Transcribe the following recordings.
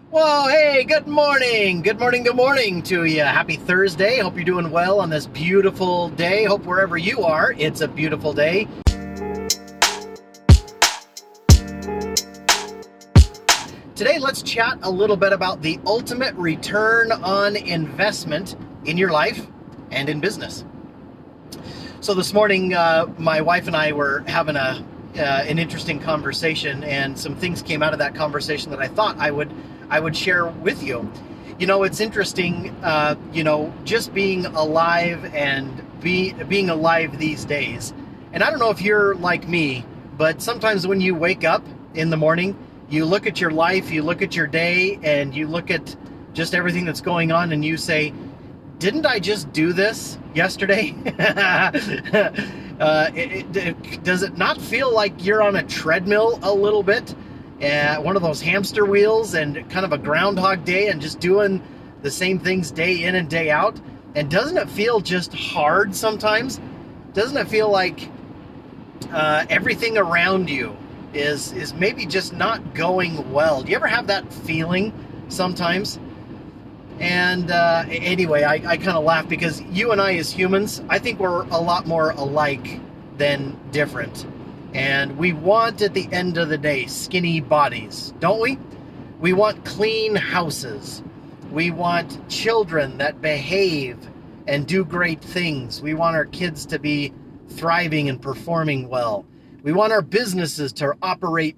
Whoa, hey, good morning. Good morning, good morning to you. Happy Thursday. Hope you're doing well on this beautiful day. Hope wherever you are, it's a beautiful day. Today, let's chat a little bit about the ultimate return on investment in your life and in business. So this morning, my wife and I were having an interesting conversation, and some things came out of that conversation that I thought I would share with you. You know, it's interesting, just being alive and being alive these days. And I don't know if you're like me, but sometimes when you wake up in the morning, you look at your life, you look at your day, and you look at just everything that's going on, and you say, didn't I just do this yesterday? Does it not feel like you're on a treadmill a little bit? One of those hamster wheels and kind of a Groundhog Day and just doing the same things day in and day out? And doesn't it feel just hard sometimes? Doesn't it feel like everything around you is maybe just not going well? Do you ever have that feeling sometimes? And anyway, I kind of laugh because you and I as humans, I think we're a lot more alike than different. And we want, at the end of the day, skinny bodies, don't we? We want clean houses. We want children that behave and do great things. We want our kids to be thriving and performing well. We want our businesses to operate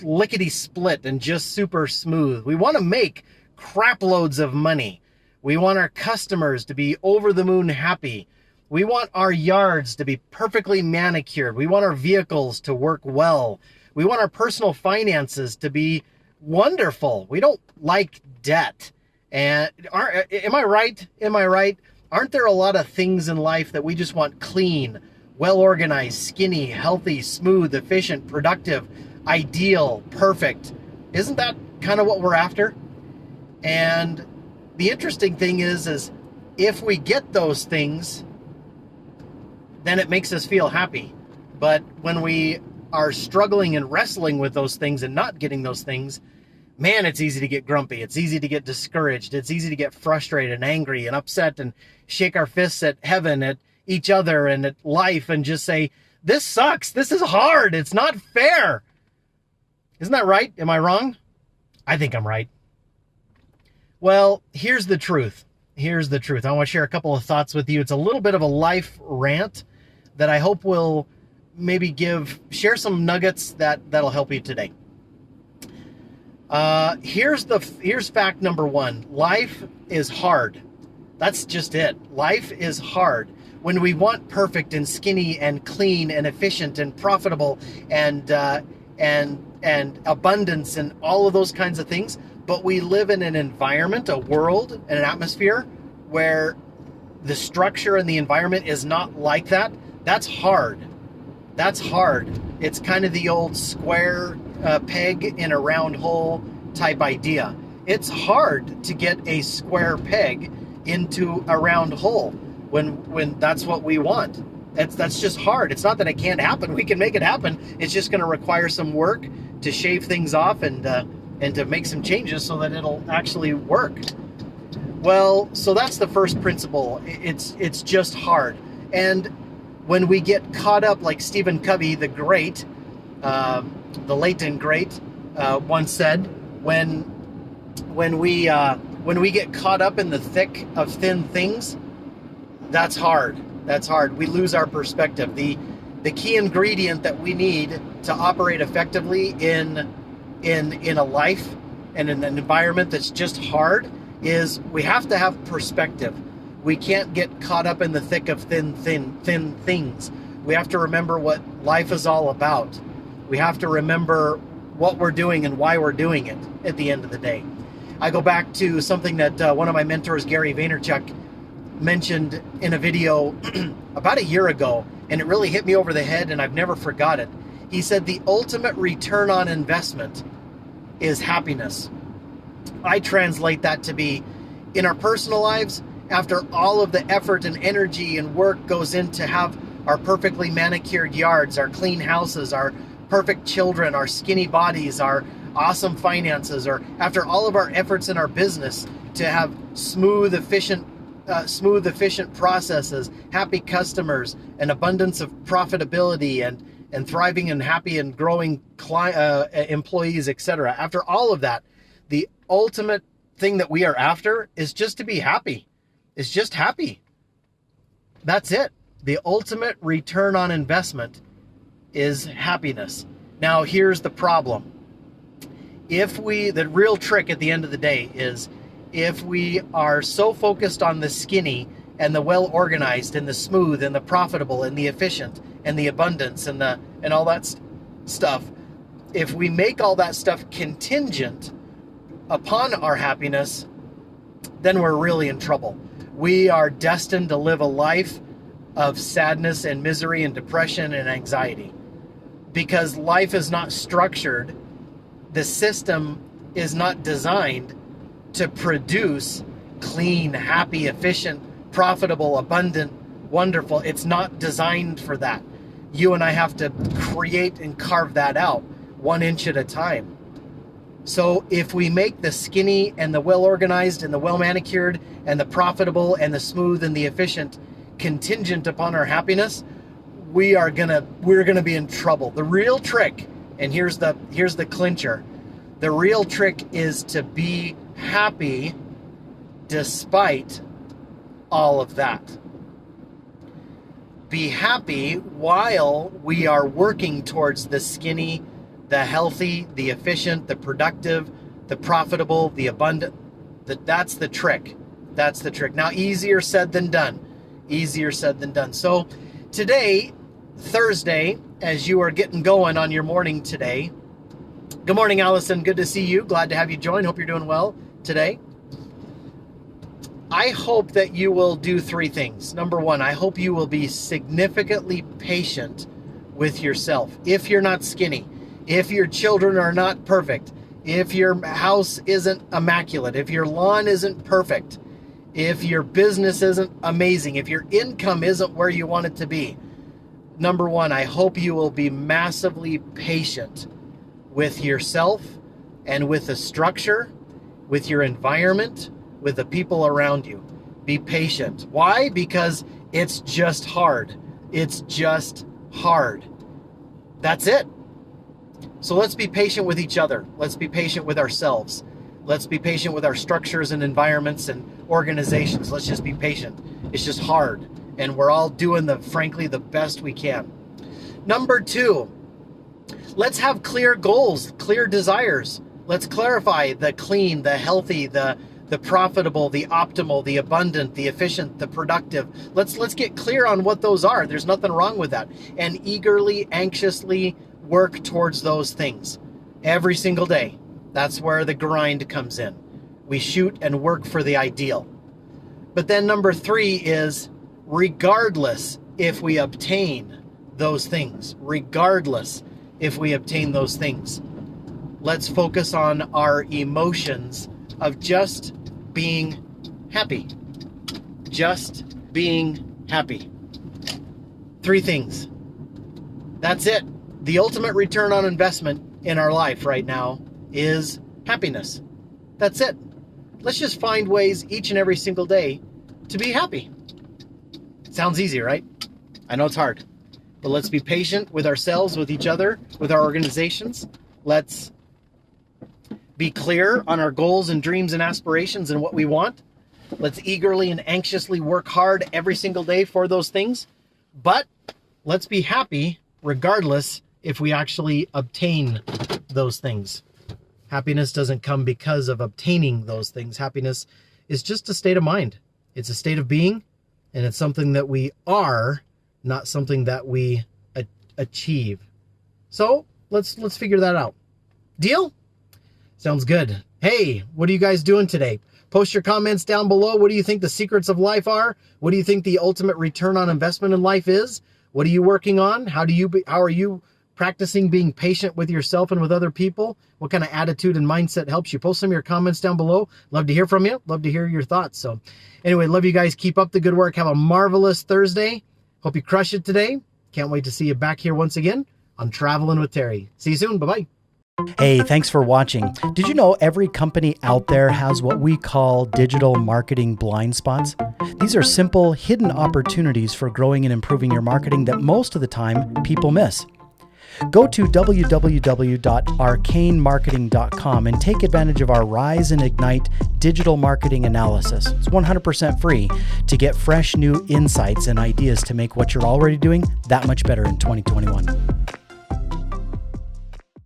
lickety-split and just super smooth. We want to make crap loads of money. We want our customers to be over the moon happy. We want our yards to be perfectly manicured. We want our vehicles to work well. We want our personal finances to be wonderful. We don't like debt. And am I right? Am I right? Aren't there a lot of things in life that we just want clean, well-organized, skinny, healthy, smooth, efficient, productive, ideal, perfect? Isn't that kind of what we're after? And the interesting thing is if we get those things, then it makes us feel happy. But when we are struggling and wrestling with those things and not getting those things, man, it's easy to get grumpy. It's easy to get discouraged. It's easy to get frustrated and angry and upset and shake our fists at heaven, at each other, and at life, and just say, this sucks. This is hard. It's not fair. Isn't that right? Am I wrong? I think I'm right. Well, here's the truth. Here's the truth. I want to share a couple of thoughts with you. It's a little bit of a life rant that I hope will maybe share some nuggets that'll help you today. Here's fact number one. Life is hard. That's just it. Life is hard. When we want perfect and skinny and clean and efficient and profitable and abundance and all of those kinds of things, but we live in an environment, a world, and an atmosphere where the structure and the environment is not like that. That's hard. That's hard. It's kind of the old square peg in a round hole type idea. It's hard to get a square peg into a round hole when that's what we want. That's just hard. It's not that it can't happen. We can make it happen. It's just going to require some work to shave things off and to make some changes so that it'll actually work. Well, so that's the first principle. It's just hard. And when we get caught up, like Stephen Covey, the great, the late and great, once said, when we get caught up in the thick of thin things, that's hard. That's hard. We lose our perspective. The key ingredient that we need to operate effectively in a life and in an environment that's just hard is we have to have perspective. We can't get caught up in the thick of thin things. We have to remember what life is all about. We have to remember what we're doing and why we're doing it at the end of the day. I go back to something that one of my mentors, Gary Vaynerchuk, mentioned in a video about a year ago, and it really hit me over the head and I've never forgot it. He said the ultimate return on investment is happiness. I translate that to be in our personal lives, after all of the effort and energy and work goes in to have our perfectly manicured yards, our clean houses, our perfect children, our skinny bodies, our awesome finances, or after all of our efforts in our business to have smooth, efficient processes, happy customers, an abundance of profitability, and thriving and happy and growing employees, etc. After all of that, the ultimate thing that we are after is just to be happy. It's just happy. That's it. The ultimate return on investment is happiness. Now, here's the problem. The real trick at the end of the day is, if we are so focused on the skinny and the well-organized and the smooth and the profitable and the efficient and the abundance and all that stuff, if we make all that stuff contingent upon our happiness, then we're really in trouble. We are destined to live a life of sadness and misery and depression and anxiety, because life is not structured. The system is not designed to produce clean, happy, efficient, profitable, abundant, wonderful. It's not designed for that. You and I have to create and carve that out 1 inch at a time. So if we make the skinny and the well-organized and the well-manicured and the profitable and the smooth and the efficient contingent upon our happiness, we're gonna be in trouble. The real trick, and here's the clincher, the real trick is to be happy despite all of that. Be happy while we are working towards the skinny, the healthy, the efficient, the productive, the profitable, the abundant. That's the trick. That's the trick. Now, easier said than done. Easier said than done. So today, Thursday, as you are getting going on your morning today, good morning, Allison. Good to see you. Glad to have you join. Hope you're doing well today. I hope that you will do 3 things. Number 1, I hope you will be significantly patient with yourself. If you're not skinny, if your children are not perfect, if your house isn't immaculate, if your lawn isn't perfect, if your business isn't amazing, if your income isn't where you want it to be, number 1, I hope you will be massively patient with yourself and with the structure, with your environment, with the people around you. Be patient. Why? Because it's just hard. It's just hard. That's it. So let's be patient with each other. Let's be patient with ourselves. Let's be patient with our structures and environments and organizations. Let's just be patient. It's just hard. And we're all doing frankly, the best we can. Number 2, let's have clear goals, clear desires. Let's clarify the clean, the healthy, the profitable, the optimal, the abundant, the efficient, the productive. Let's get clear on what those are. There's nothing wrong with that. And eagerly, anxiously work towards those things every single day. That's where the grind comes in. We shoot and work for the ideal. But then number 3 is, regardless if we obtain those things, regardless if we obtain those things, let's focus on our emotions of just being happy. Just being happy. 3 things. That's it. The ultimate return on investment in our life right now is happiness. That's it. Let's just find ways each and every single day to be happy. Sounds easy, right? I know it's hard. But let's be patient with ourselves, with each other, with our organizations. Let's be clear on our goals and dreams and aspirations and what we want. Let's eagerly and anxiously work hard every single day for those things. But let's be happy regardless if we actually obtain those things. Happiness doesn't come because of obtaining those things. Happiness is just a state of mind. It's a state of being, and it's something that we are, not something that we achieve. So let's figure that out. Deal? Sounds good. Hey, what are you guys doing today? Post your comments down below. What do you think the secrets of life are? What do you think the ultimate return on investment in life is? What are you working on? How are you practicing being patient with yourself and with other people? What kind of attitude and mindset helps you? Post some of your comments down below. Love to hear from you. Love to hear your thoughts. So anyway, love you guys. Keep up the good work. Have a marvelous Thursday. Hope you crush it today. Can't wait to see you back here once again on Traveling with Terry. See you soon. Bye-bye. Hey, thanks for watching. Did you know every company out there has what we call digital marketing blind spots? These are simple, hidden opportunities for growing and improving your marketing that most of the time people miss. Go to www.arcanemarketing.com and take advantage of our Rise and Ignite digital marketing analysis. It's 100% free to get fresh new insights and ideas to make what you're already doing that much better in 2021.